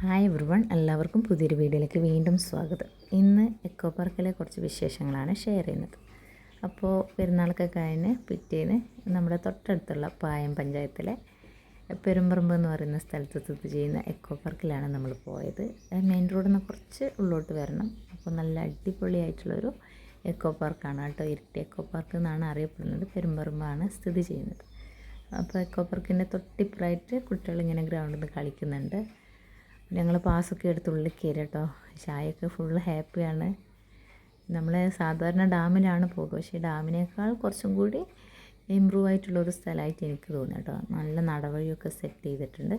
Hi everyone, എല്ലാവർക്കും പുതിയൊരു വീഡിയോയിലേക്ക് വീണ്ടും സ്വാഗതം. ഇന്ന് എക്കോ പാർക്കിലെ കുറച്ച് വിശേഷങ്ങളാണ് ഷെയർ ചെയ്യുന്നത്. അപ്പോൾ പെരുന്നാളൊക്കെ കഴിഞ്ഞ് പിറ്റേന്ന് നമ്മുടെ തൊട്ടടുത്തുള്ള പായം പഞ്ചായത്തിലെ പെരുമ്പറമ്പ് എന്ന് പറയുന്ന സ്ഥലത്ത് സ്ഥിതി ചെയ്യുന്ന എക്കോ പാർക്കിലാണ് നമ്മൾ പോയത്. മെയിൻ റോഡിൽ നിന്ന് കുറച്ച് ഉള്ളോട്ട് വരണം. അപ്പോൾ നല്ല അടിപൊളിയായിട്ടുള്ളൊരു എക്കോ പാർക്കാണ് കേട്ടോ. ഇരിട്ടി എക്കോ പാർക്ക് എന്നാണ് അറിയപ്പെടുന്നത്. പെരുമ്പറമ്പാണ് സ്ഥിതി ചെയ്യുന്നത്. അപ്പോൾ എക്കോ പാർക്കിൻ്റെ തൊട്ടിപ്പുറമായിട്ട് കുട്ടികളിങ്ങനെ ഗ്രൗണ്ടിൽ നിന്ന് കളിക്കുന്നുണ്ട്. ഞങ്ങൾ പാസ്സൊക്കെ എടുത്ത് ഉള്ളിൽ കയറി കേട്ടോ. ചായയൊക്കെ ഫുള്ള് ഹാപ്പിയാണ്. നമ്മൾ സാധാരണ ഡാമിലാണ് പോകുക, പക്ഷേ ഡാമിനേക്കാൾ കുറച്ചും കൂടി ഇമ്പ്രൂവ് ആയിട്ടുള്ളൊരു സ്ഥലമായിട്ട് എനിക്ക് തോന്നി കേട്ടോ. നല്ല നടവഴിയൊക്കെ സെറ്റ് ചെയ്തിട്ടുണ്ട്.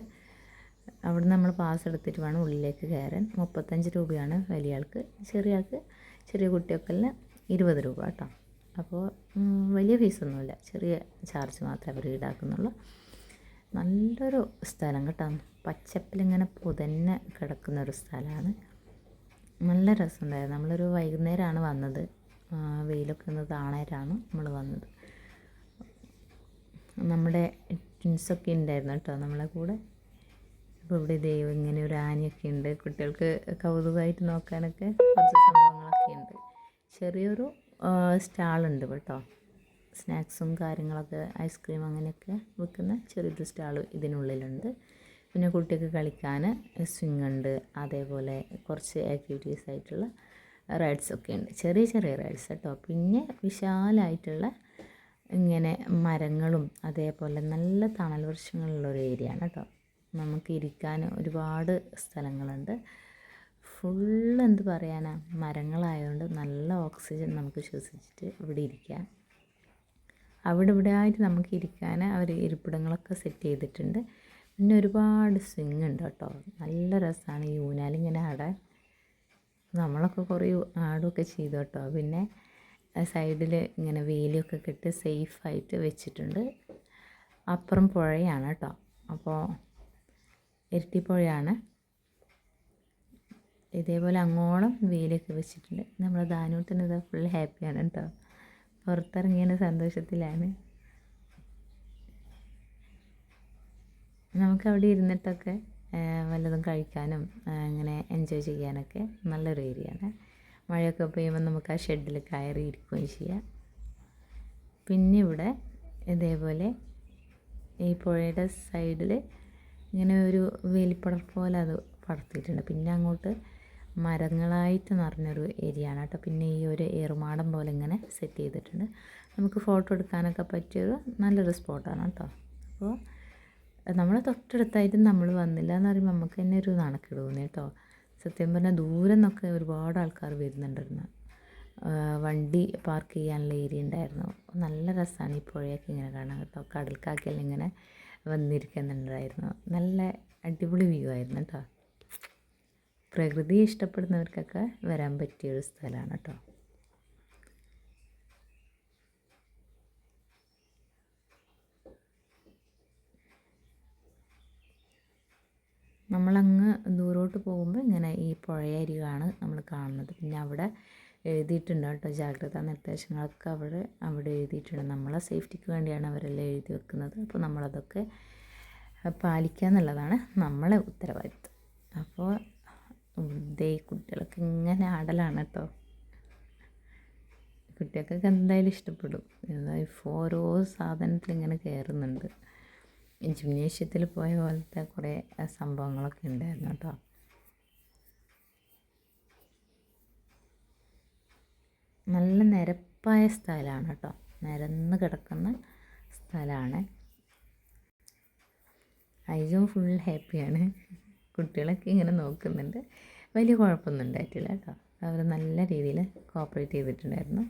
അവിടെ നമ്മൾ പാസ് എടുത്തിട്ട് വേണം ഉള്ളിലേക്ക് കയറാൻ. 35 രൂപയാണ് വലിയ ആൾക്ക്, ചെറിയ ആൾക്ക് ചെറിയ കുട്ടികൾക്കെല്ലാം 20 രൂപ കേട്ടോ. അപ്പോൾ വലിയ ഫീസൊന്നുമില്ല, ചെറിയ ചാർജ് മാത്രമേ അവർ ഈടാക്കുന്നുള്ളൂ. നല്ലൊരു സ്ഥലം കേട്ടോ. പച്ചപ്പിലിങ്ങനെ പുതന്നെ കിടക്കുന്നൊരു സ്ഥലമാണ്. നല്ല രസമുണ്ടായിരുന്നു. നമ്മളൊരു വൈകുന്നേരമാണ് വന്നത്, വെയിലൊക്കെ ഒന്ന് താണേരാണ് നമ്മൾ വന്നത്. നമ്മുടെ ട്വിൻസൊക്കെ ഉണ്ടായിരുന്നു കേട്ടോ നമ്മളെ കൂടെ. അപ്പോൾ ഇവിടെ ദൈവം ഇങ്ങനെ ഒരു ആനയൊക്കെ ഉണ്ട്. കുട്ടികൾക്ക് കൗതുകമായിട്ട് നോക്കാനൊക്കെ കുറച്ച് സംഭവങ്ങളൊക്കെ ഉണ്ട്. ചെറിയൊരു സ്റ്റാളുണ്ട് കേട്ടോ. സ്നാക്സും കാര്യങ്ങളൊക്കെ, ഐസ്ക്രീം അങ്ങനെയൊക്കെ വിൽക്കുന്ന ചെറിയൊരു സ്റ്റാൾ ഇതിനുള്ളിലുണ്ട്. പിന്നെ കുട്ടികൾക്ക് കളിക്കാൻ സ്വിങ് ഉണ്ട്, അതേപോലെ കുറച്ച് ആക്ടിവിറ്റീസ് ആയിട്ടുള്ള റൈഡ്സൊക്കെ ഉണ്ട്. ചെറിയ ചെറിയ റൈഡ്സ് കേട്ടോ. പിന്നെ വിശാലമായിട്ടുള്ള ഇങ്ങനെ മരങ്ങളും അതേപോലെ നല്ല തണൽ വൃക്ഷങ്ങളുള്ളൊരു ഏരിയയാണ് കേട്ടോ. നമുക്ക് ഇരിക്കാൻ ഒരുപാട് സ്ഥലങ്ങളുണ്ട്. ഫുള്ള് എന്ത് പറയാനാ, മരങ്ങളായതുകൊണ്ട് നല്ല ഓക്സിജൻ നമുക്ക് ശ്വസിച്ചിട്ട് ഇവിടെ ഇരിക്കാം. അവിടെ ഇവിടെ ആയിട്ട് നമുക്ക് ഇരിക്കാൻ അവർ ഇരിപ്പിടങ്ങളൊക്കെ സെറ്റ് ചെയ്തിട്ടുണ്ട്. പിന്നെ ഒരുപാട് സ്വിങ് ഉണ്ട് കേട്ടോ. നല്ല രസമാണ് ഈ ഊഞ്ഞാലിങ്ങനെ ആടാൻ. നമ്മളൊക്കെ കുറേ ആടുകയൊക്കെ ചെയ്തു കേട്ടോ. പിന്നെ സൈഡിൽ ഇങ്ങനെ വേലിയൊക്കെ കെട്ടി സേഫായിട്ട് വെച്ചിട്ടുണ്ട്. അപ്പുറം പുഴയാണ് കേട്ടോ. അപ്പോൾ ഇരട്ടി പുഴയാണ്. ഇതേപോലെ അങ്ങോളം വേലിയൊക്കെ വെച്ചിട്ടുണ്ട്. നമ്മൾ ദാനൂട്ടന് ഇത് ഫുൾ ഹാപ്പിയാണ് കേട്ടോ. പുറത്തിറങ്ങിയ സന്തോഷത്തിലാണ്. നമുക്കവിടെ ഇരുന്നിട്ടൊക്കെ വല്ലതും കഴിക്കാനും അങ്ങനെ എൻജോയ് ചെയ്യാനൊക്കെ നല്ലൊരു ഏരിയയാണ്. മഴയൊക്കെ പെയ്യുമ്പോൾ നമുക്ക് ആ ഷെഡിൽ കയറി ഇരിക്കുകയും ചെയ്യാം. പിന്നെ ഇവിടെ ഇതേപോലെ ഈ പുഴയുടെ സൈഡിൽ ഇങ്ങനെ ഒരു വേലിപ്പടർപ്പ് പോലെ അത് പടർത്തിയിട്ടുണ്ട്. പിന്നെ അങ്ങോട്ട് മരങ്ങളായിട്ട് നിറഞ്ഞൊരു ഏരിയയാണ് കേട്ടോ. പിന്നെ ഈ ഒരു ഏറുമാടം പോലെ ഇങ്ങനെ സെറ്റ് ചെയ്തിട്ടുണ്ട്. നമുക്ക് ഫോട്ടോ എടുക്കാനൊക്കെ പറ്റിയൊരു നല്ലൊരു സ്പോട്ടാണ് കേട്ടോ. അപ്പോൾ നമ്മൾ തൊട്ടടുത്തായിട്ട് നമ്മൾ വന്നില്ല എന്ന് പറയുമ്പോൾ നമുക്ക് തന്നെ ഒരു നാണക്കേട് തോന്നി കേട്ടോ. സത്യം പറഞ്ഞാൽ ദൂരെ നിന്നൊക്കെ ഒരുപാട് ആൾക്കാർ വരുന്നുണ്ടായിരുന്നു. വണ്ടി പാർക്ക് ചെയ്യാനുള്ള ഏരിയ ഉണ്ടായിരുന്നു. നല്ല രസമാണ് ഈ പുഴയൊക്കെ ഇങ്ങനെ കാണാൻ കേട്ടോ. കടൽക്കാക്കെല്ലാം ഇങ്ങനെ വന്നിരിക്കുന്നുണ്ടായിരുന്നു. നല്ല അടിപൊളി വ്യൂ ആയിരുന്നു കേട്ടോ. പ്രകൃതിയെ ഇഷ്ടപ്പെടുന്നവർക്കൊക്കെ വരാൻ പറ്റിയൊരു സ്ഥലമാണ് കേട്ടോ. നമ്മളങ്ങ് ദൂരോട്ട് പോകുമ്പോൾ ഇങ്ങനെ ഈ പുഴയരികാണ് നമ്മൾ കാണുന്നത്. പിന്നെ അവിടെ എഴുതിയിട്ടുണ്ട് കേട്ടോ, ജാഗ്രതാ നിർദ്ദേശങ്ങളൊക്കെ അവിടെ എഴുതിയിട്ടുണ്ട്. നമ്മളെ സേഫ്റ്റിക്ക് വേണ്ടിയാണ് അവരെല്ലാം എഴുതി വെക്കുന്നത്. അപ്പോൾ നമ്മളതൊക്കെ പാലിക്കുക എന്നുള്ളതാണ് നമ്മളെ ഉത്തരവാദിത്വം. അപ്പോൾ ദേ കുട്ടികളൊക്കെ ഇങ്ങനെ ആടലാണ് കേട്ടോ. കുട്ടികൾക്കൊക്കെ എന്തായാലും ഇഷ്ടപ്പെടും. ഇപ്പോൾ ഓരോ സാധനത്തിൽ ഇങ്ങനെ കയറുന്നുണ്ട്. ജിംനേഷ്യത്തിൽ പോയ പോലത്തെ കുറേ സംഭവങ്ങളൊക്കെ ഉണ്ടായിരുന്നു കേട്ടോ. നല്ല നിരപ്പായ സ്ഥലമാണ് കേട്ടോ. നിരന്ന് കിടക്കുന്ന സ്ഥലമാണ്. ഐജും ഫുൾ ഹാപ്പിയാണ്. കുട്ടികളൊക്കെ ഇങ്ങനെ നോക്കുന്നുണ്ട്. വലിയ കുഴപ്പമൊന്നും ഉണ്ടായിട്ടില്ല കേട്ടോ. അവർ നല്ല രീതിയിൽ കോപ്പറേറ്റ് ചെയ്തിട്ടുണ്ടായിരുന്നു.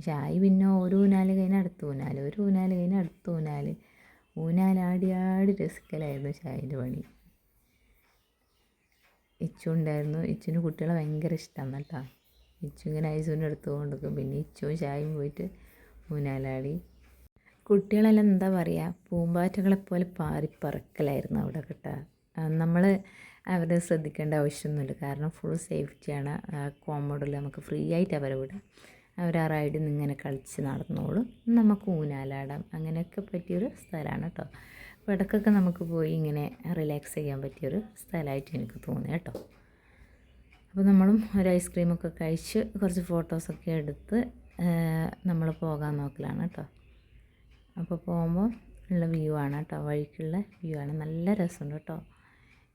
ഷായി പിന്നെ ഒരു ഊഞ്ഞാൽ കഴിഞ്ഞ് അടുത്ത ഊഞ്ഞാൽ, ഒരു ഊഞ്ഞാൽ കഴിഞ്ഞ് അടുത്ത ഊഞ്ഞാൽ, ഊഞ്ഞാലാടി രസിക്കലായിരുന്നു ഷായിൻ്റെ പണി. ഇച്ചു ഉണ്ടായിരുന്നു. ഇച്ചുവിന് കുട്ടികളെ ഭയങ്കര ഇഷ്ടമാണ് കേട്ടോ. ഇച്ചു ഇങ്ങനെ ഐസുവിൻ്റെ അടുത്ത് കൊണ്ടുവക്കും. പിന്നെ ഇച്ചുവും ഷായും പോയിട്ട് ഊഞ്ഞാലാടി. കുട്ടികളെല്ലാം എന്താ പറയുക, പൂമ്പാറ്റകളെപ്പോലെ പാറിപ്പറക്കലായിരുന്നു അവിടെ കേട്ടോ. നമ്മൾ അവരെ ശ്രദ്ധിക്കേണ്ട ആവശ്യമൊന്നുമില്ല, കാരണം ഫുൾ സേഫ്റ്റിയാണ്. കോമ്പൗണ്ടിൽ നമുക്ക് ഫ്രീ ആയിട്ട് അവരെ വിടാം. അവർ ആ റൈഡിൽ നിന്ന് ഇങ്ങനെ കളിച്ച് നടന്നോളും. നമുക്ക് ഊഞ്ഞാലാടാം. അങ്ങനെയൊക്കെ പറ്റിയൊരു സ്ഥലമാണ് കേട്ടോ. അപ്പോൾ ഇടയ്ക്കൊക്കെ നമുക്ക് പോയി ഇങ്ങനെ റിലാക്സ് ചെയ്യാൻ പറ്റിയൊരു സ്ഥലമായിട്ട് എനിക്ക് തോന്നി കേട്ടോ. അപ്പോൾ നമ്മളും ഒരു ഐസ്ക്രീമൊക്കെ കഴിച്ച് കുറച്ച് ഫോട്ടോസൊക്കെ എടുത്ത് നമ്മൾ പോകാൻ നോക്കലാണ് കേട്ടോ. അപ്പോൾ പോകുമ്പോൾ ഉള്ള വ്യൂ ആണ് കേട്ടോ, വഴിക്കുള്ള വ്യൂ ആണ്. നല്ല രസമുണ്ട് കേട്ടോ,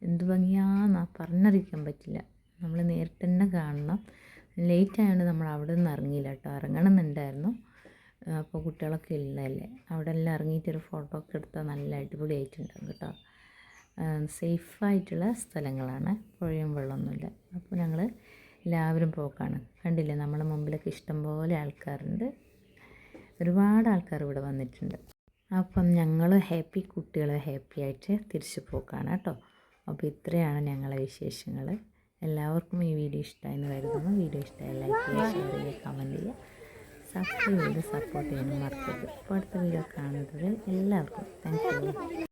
എന്ത് ഭംഗിയാണെന്നാ പറഞ്ഞറിയിക്കാൻ പറ്റില്ല. നമ്മൾ നേരിട്ട് തന്നെ കാണണം. ലേറ്റ് ആയതുകൊണ്ട് നമ്മൾ അവിടെ നിന്ന് ഇറങ്ങിയില്ല കേട്ടോ, ഇറങ്ങണമെന്നുണ്ടായിരുന്നു. അപ്പോൾ കുട്ടികളൊക്കെ ഇല്ലല്ലേ, അവിടെ എല്ലാം ഇറങ്ങിയിട്ടൊരു ഫോട്ടോ ഒക്കെ എടുത്താൽ നല്ല അടിപൊളിയായിട്ടുണ്ടാകും കേട്ടോ. സേഫായിട്ടുള്ള സ്ഥലങ്ങളാണ്, പുഴയും വെള്ളമൊന്നുമില്ല. അപ്പോൾ ഞങ്ങൾ എല്ലാവരും പോക്കാണ്. കണ്ടില്ലേ, നമ്മുടെ മുമ്പിലൊക്കെ ഇഷ്ടംപോലെ ആൾക്കാരുണ്ട്, ഒരുപാട് ആൾക്കാർ ഇവിടെ വന്നിട്ടുണ്ട്. അപ്പം ഞങ്ങൾ ഹാപ്പി, കുട്ടികൾ ഹാപ്പി ആയിട്ട് തിരിച്ചു പോക്കാണ് കേട്ടോ. അപ്പോൾ ഇത്രയാണ് ഞങ്ങളെ വിശേഷങ്ങൾ. എല്ലാവർക്കും ഈ വീഡിയോ ഇഷ്ടമായെന്ന് കരുതുന്നു. വീഡിയോ ഇഷ്ടമായി ലൈക്ക് ചെയ്യുക, ഷെയർ ചെയ്യുക, കമൻറ്റ് ചെയ്യുക, സബ്സ്ക്രൈബ് ചെയ്ത് സപ്പോർട്ട് ചെയ്യാനും മറക്കരുത്. അപ്പോൾ അടുത്ത വീഡിയോ കാണുന്നത് എല്ലാവർക്കും താങ്ക് യു.